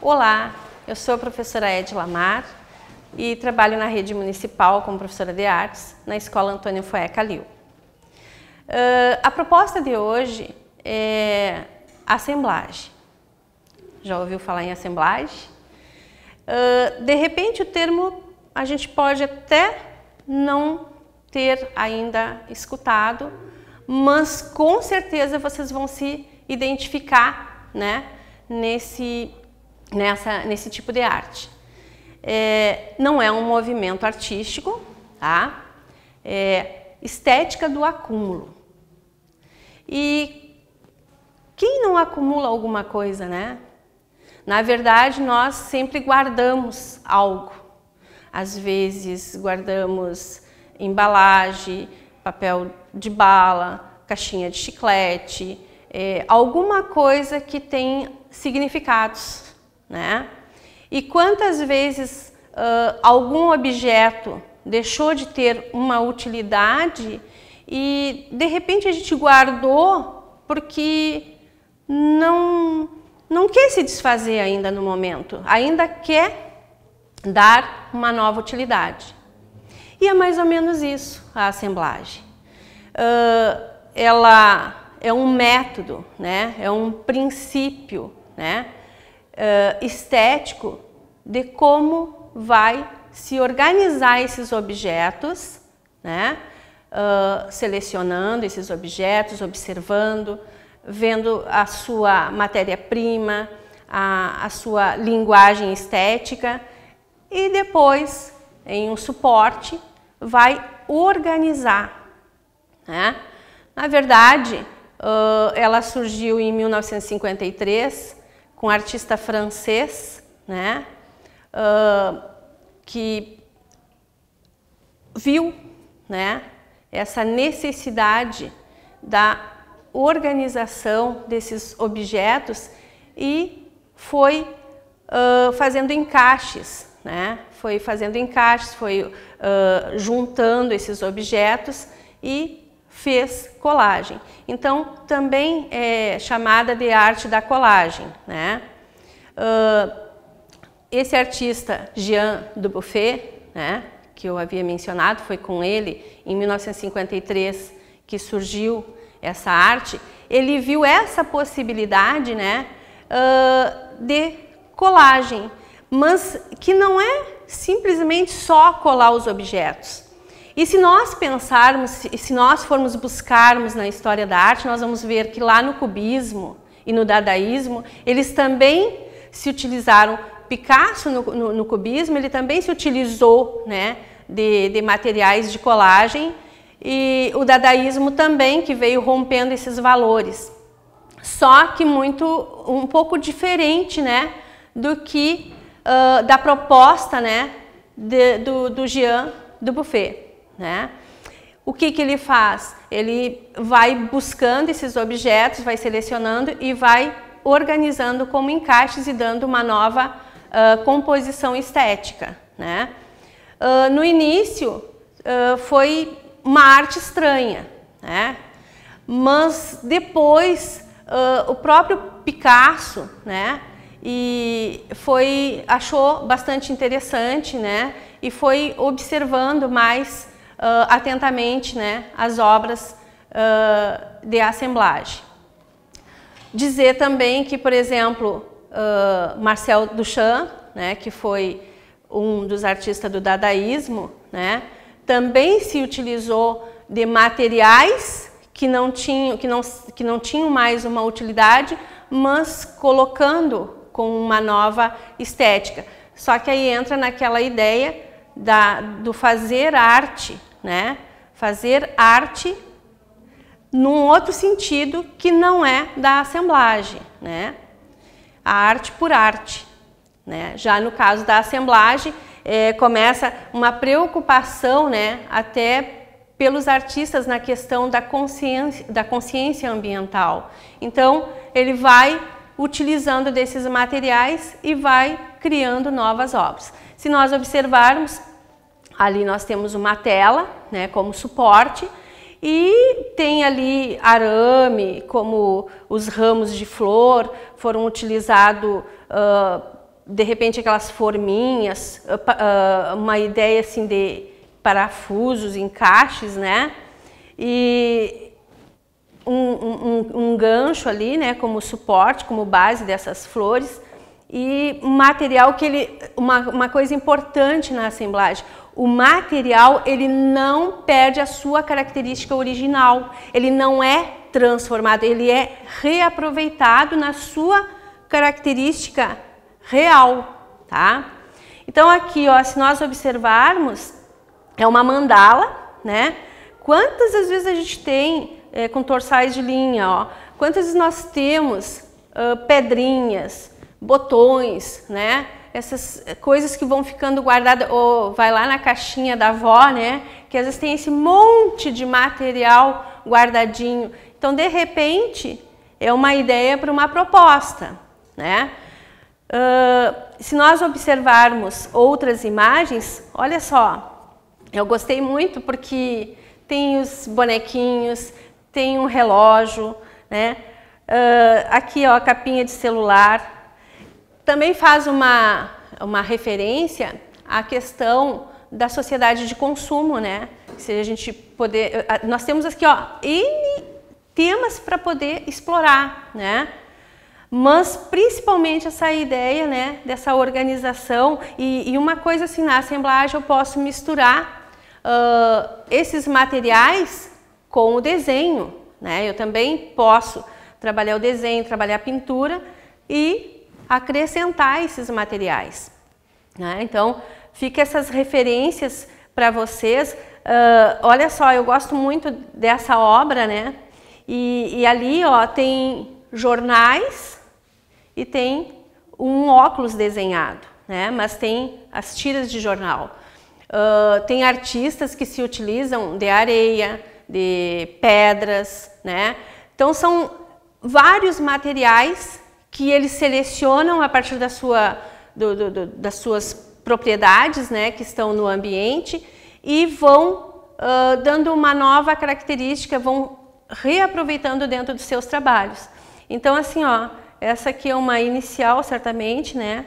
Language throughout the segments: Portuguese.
Olá, eu sou a professora Edila Mar e trabalho na rede municipal como professora de artes na Escola Antônio Foé Calil. A proposta de hoje é assemblagem. Já ouviu falar em assemblagem? De repente o termo a gente pode até não ter ainda escutado, mas com certeza vocês vão se identificar, né, nesse tipo de arte. Não é um movimento artístico, tá? É estética do acúmulo. E quem não acumula alguma coisa, né? Na verdade, nós sempre guardamos algo. Às vezes guardamos embalagem, papel de bala, caixinha de chiclete, alguma coisa que tem significados, né? E quantas vezes algum objeto deixou de ter uma utilidade e de repente a gente guardou porque não quer se desfazer ainda no momento, ainda quer dar uma nova utilidade. E é mais ou menos isso a assemblagem. Ela é um método, né? É um princípio, né? Estético de como vai se organizar esses objetos, né? Selecionando esses objetos, observando, vendo a sua matéria-prima, a sua linguagem estética e depois, em um suporte, vai organizar, né? Na verdade, ela surgiu em 1953 com um artista francês, né? Que viu, né, essa necessidade da organização desses objetos e foi fazendo encaixes, né? Foi fazendo encaixes, foi juntando esses objetos e fez colagem. Então, também é chamada de arte da colagem, né? Esse artista, Jean Dubuffet, né, que eu havia mencionado, foi com ele em 1953 que surgiu essa arte. Ele viu essa possibilidade, né, de colagem, mas que não é simplesmente só colar os objetos. E se nós pensarmos, se nós formos buscarmos na história da arte, nós vamos ver que lá no cubismo e no dadaísmo, eles também se utilizaram. Picasso no cubismo, ele também se utilizou, né, de materiais de colagem, e o dadaísmo também, que veio rompendo esses valores. Só que um pouco diferente, né, do que da proposta, né, do Jean Dubuffet, né? O que ele faz? Ele vai buscando esses objetos, vai selecionando e vai organizando como encaixes e dando uma nova composição estética, né? No início foi uma arte estranha, né? Mas depois o próprio Picasso, né, achou bastante interessante, né, e foi observando mais atentamente, né, as obras de assemblagem. Dizer também que, por exemplo, Marcel Duchamp, né, que foi um dos artistas do dadaísmo, né, também se utilizou de materiais que não tinham mais uma utilidade, mas colocando com uma nova estética. Só que aí entra naquela ideia do fazer arte, né, fazer arte num outro sentido que não é da assemblagem, né? A arte por arte, né? Já no caso da assemblagem, começa uma preocupação, né, até pelos artistas na questão da consciência ambiental. Então, ele vai utilizando desses materiais e vai criando novas obras. Se nós observarmos, ali nós temos uma tela, né, como suporte, e tem ali arame, como os ramos de flor foram utilizados de repente aquelas forminhas, uma ideia assim de parafusos, encaixes, né? E um gancho ali, né, como suporte, como base dessas flores. E um material que uma coisa importante na assemblagem, o material ele não perde a sua característica original, ele não é transformado, ele é reaproveitado na sua característica real, tá? Então aqui, ó, se nós observarmos, é uma mandala, né? Quantas às vezes a gente tem com torçais de linha, ó? Quantas vezes nós temos pedrinhas, botões, né? Essas coisas que vão ficando guardadas, ou vai lá na caixinha da avó, né? Que às vezes tem esse monte de material guardadinho. Então, de repente, é uma ideia para uma proposta, né? Se nós observarmos outras imagens, olha só, eu gostei muito porque tem os bonequinhos, tem um relógio, né? Aqui, ó, a capinha de celular. Também faz uma referência à questão da sociedade de consumo, né? Se a gente poder, nós temos aqui, ó, N temas para poder explorar, né? Mas principalmente essa ideia, né, dessa organização e uma coisa assim, na assemblagem eu posso misturar esses materiais com o desenho, né? Eu também posso trabalhar o desenho, trabalhar a pintura e acrescentar esses materiais, né? Então, fica essas referências para vocês. Olha só, eu gosto muito dessa obra, né? E ali, ó, tem jornais e tem um óculos desenhado, né? Mas tem as tiras de jornal. Tem artistas que se utilizam de areia, de pedras, né? Então, são vários materiais que eles selecionam a partir das suas propriedades, né, que estão no ambiente e vão dando uma nova característica, vão reaproveitando dentro dos seus trabalhos. Então, assim, ó, essa aqui é uma inicial, certamente, né,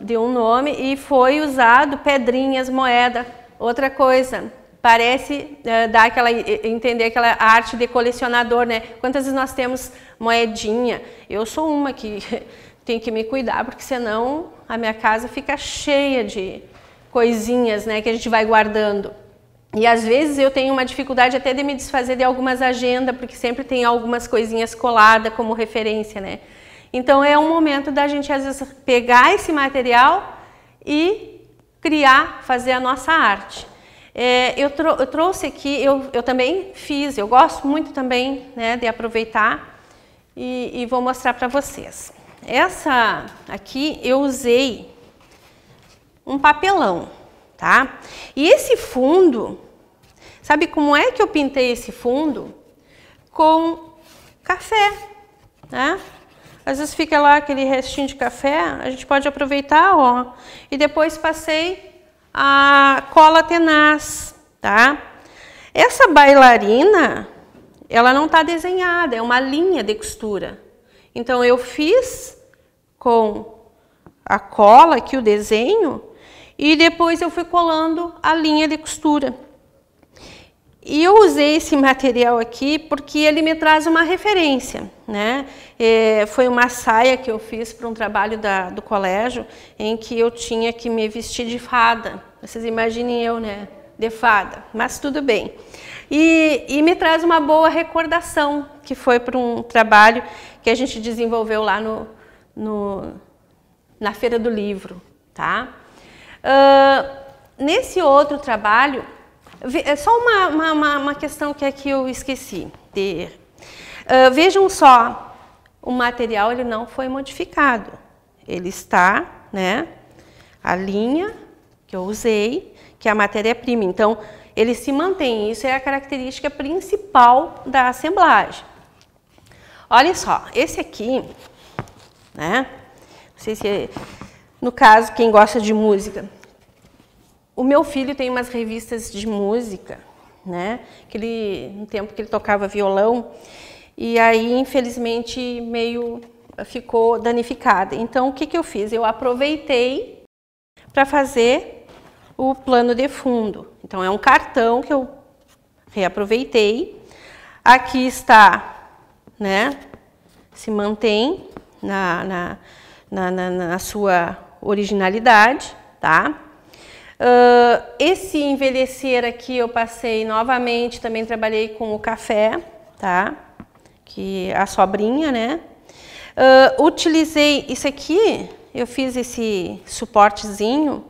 de um nome e foi usado pedrinhas, moeda, outra coisa. Parece dar entender aquela arte de colecionador, né? Quantas vezes nós temos moedinha? Eu sou uma que tem que me cuidar, porque senão a minha casa fica cheia de coisinhas, né, que a gente vai guardando. E às vezes eu tenho uma dificuldade até de me desfazer de algumas agendas, porque sempre tem algumas coisinhas coladas como referência, né? Então é um momento da gente às vezes pegar esse material e criar, fazer a nossa arte. Eu trouxe aqui, eu também fiz, eu gosto muito também, né, de aproveitar e vou mostrar para vocês. Essa aqui eu usei um papelão, tá? E esse fundo, sabe como é que eu pintei esse fundo? Com café, né? Às vezes fica lá aquele restinho de café, a gente pode aproveitar, ó. E depois passei a cola tenaz, tá? Essa bailarina, ela não está desenhada, é uma linha de costura. Então eu fiz com a cola aqui o desenho e depois eu fui colando a linha de costura. E eu usei esse material aqui porque ele me traz uma referência, né? Foi uma saia que eu fiz para um trabalho do colégio, em que eu tinha que me vestir de fada. Vocês imaginem eu, né? De fada, mas tudo bem. E me traz uma boa recordação, que foi para um trabalho que a gente desenvolveu lá na Feira do Livro, tá? Nesse outro trabalho, é só uma questão que aqui eu esqueci. Vejam só, o material ele não foi modificado. Ele está, né? A linha que eu usei, que é a matéria-prima. Então, ele se mantém. Isso é a característica principal da assemblagem. Olha só, esse aqui, né? Não sei se, no caso, quem gosta de música. O meu filho tem umas revistas de música, né? No tempo que ele tocava violão, e aí, infelizmente, meio ficou danificada. Então, o que eu fiz? Eu aproveitei para fazer o plano de fundo. Então, é um cartão que eu reaproveitei. Aqui está, né? Se mantém na sua originalidade, tá? Esse envelhecer aqui eu passei novamente, também trabalhei com o café, tá? Que a sobrinha, né? Utilizei isso aqui, eu fiz esse suportezinho,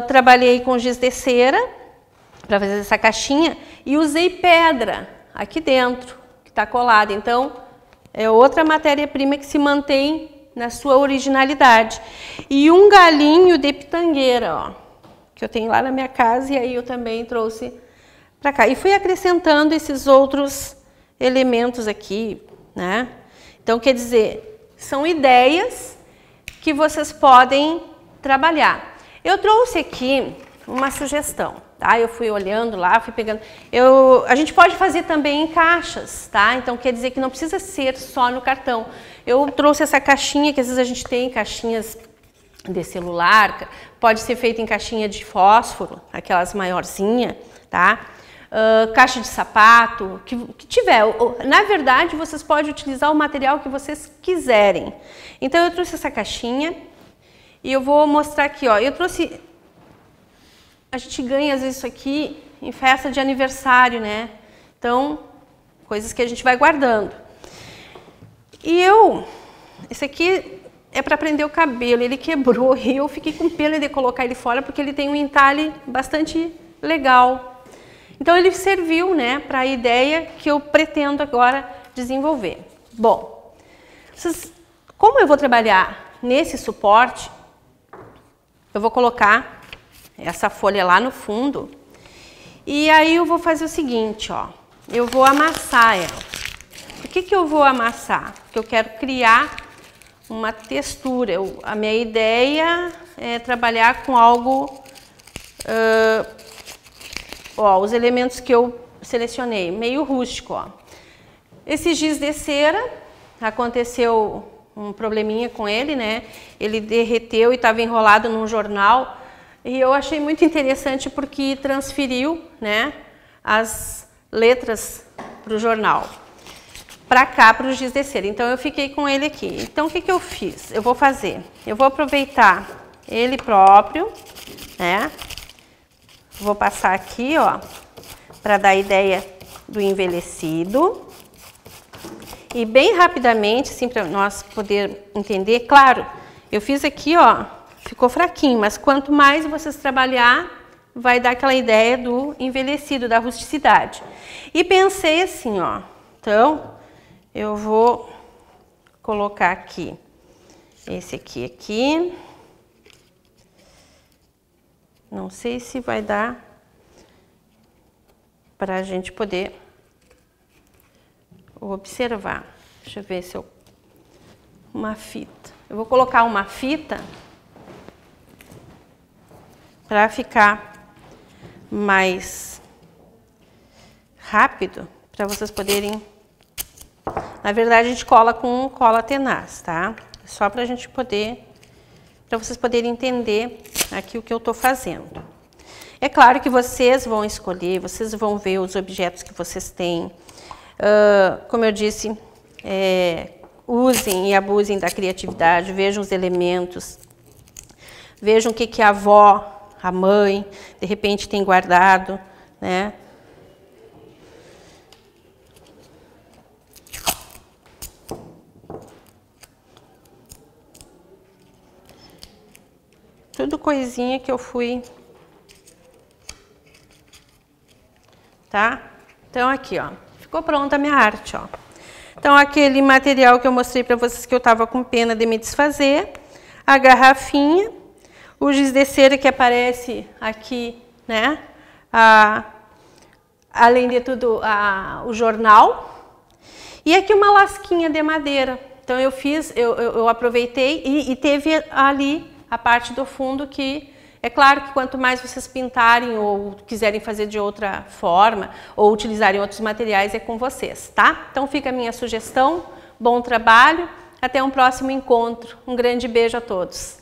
trabalhei com giz de cera para fazer essa caixinha e usei pedra aqui dentro, que está colada. Então, é outra matéria-prima que se mantém na sua originalidade. E um galinho de pitangueira, ó, que eu tenho lá na minha casa e aí eu também trouxe para cá. E fui acrescentando esses outros elementos aqui, né? Então, quer dizer, são ideias que vocês podem trabalhar. Eu trouxe aqui uma sugestão, tá? Eu fui olhando lá, fui pegando. A gente pode fazer também em caixas, tá? Então, quer dizer que não precisa ser só no cartão. Eu trouxe essa caixinha, que às vezes a gente tem caixinhas de celular, pode ser feita em caixinha de fósforo, aquelas maiorzinhas, tá? Caixa de sapato, que tiver. Na verdade, vocês podem utilizar o material que vocês quiserem. Então, eu trouxe essa caixinha e eu vou mostrar aqui, ó. Eu trouxe... A gente ganha, às vezes, isso aqui em festa de aniversário, né? Então, coisas que a gente vai guardando. E esse aqui é para prender o cabelo, ele quebrou e eu fiquei com pena de colocar ele fora porque ele tem um entalhe bastante legal. Então, ele serviu, né, para a ideia que eu pretendo agora desenvolver. Bom, como eu vou trabalhar nesse suporte, eu vou colocar essa folha lá no fundo e aí eu vou fazer o seguinte, ó, eu vou amassar ela. Por que eu vou amassar? Porque eu quero criar uma textura. A minha ideia é trabalhar com algo... ó, os elementos que eu selecionei, meio rústico, ó. Esse giz de cera, aconteceu um probleminha com ele, né? Ele derreteu e estava enrolado num jornal. E eu achei muito interessante porque transferiu, né, as letras para o jornal. Para cá, para o giz de cera. Então, eu fiquei com ele aqui. Então, o que eu fiz? Eu vou aproveitar ele próprio, né? Vou passar aqui, ó, para dar a ideia do envelhecido. E bem rapidamente, assim, para nós poder entender, claro, eu fiz aqui, ó, ficou fraquinho, mas quanto mais vocês trabalhar, vai dar aquela ideia do envelhecido, da rusticidade. E pensei assim, ó, então, eu vou colocar aqui, esse aqui. Não sei se vai dar para a gente poder observar. Deixa eu ver se eu... Uma fita. Eu vou colocar uma fita para ficar mais rápido, para vocês poderem... Na verdade, a gente cola com cola tenaz, tá? Só para a gente poder... Para vocês poderem entender aqui o que eu estou fazendo. É claro que vocês vão escolher, vocês vão ver os objetos que vocês têm. Como eu disse, usem e abusem da criatividade, vejam os elementos, vejam o que a avó, a mãe, de repente tem guardado, né? Tudo coisinha que eu fui, tá? Então, aqui, ó, ficou pronta a minha arte, ó. Então, aquele material que eu mostrei para vocês que eu tava com pena de me desfazer, a garrafinha, o giz de cera que aparece aqui, né? Além de tudo, o jornal. E aqui uma lasquinha de madeira. Então, eu aproveitei e teve ali a parte do fundo que, é claro que quanto mais vocês pintarem ou quiserem fazer de outra forma ou utilizarem outros materiais, é com vocês, tá? Então fica a minha sugestão, bom trabalho, Até um próximo encontro. Um grande beijo a todos.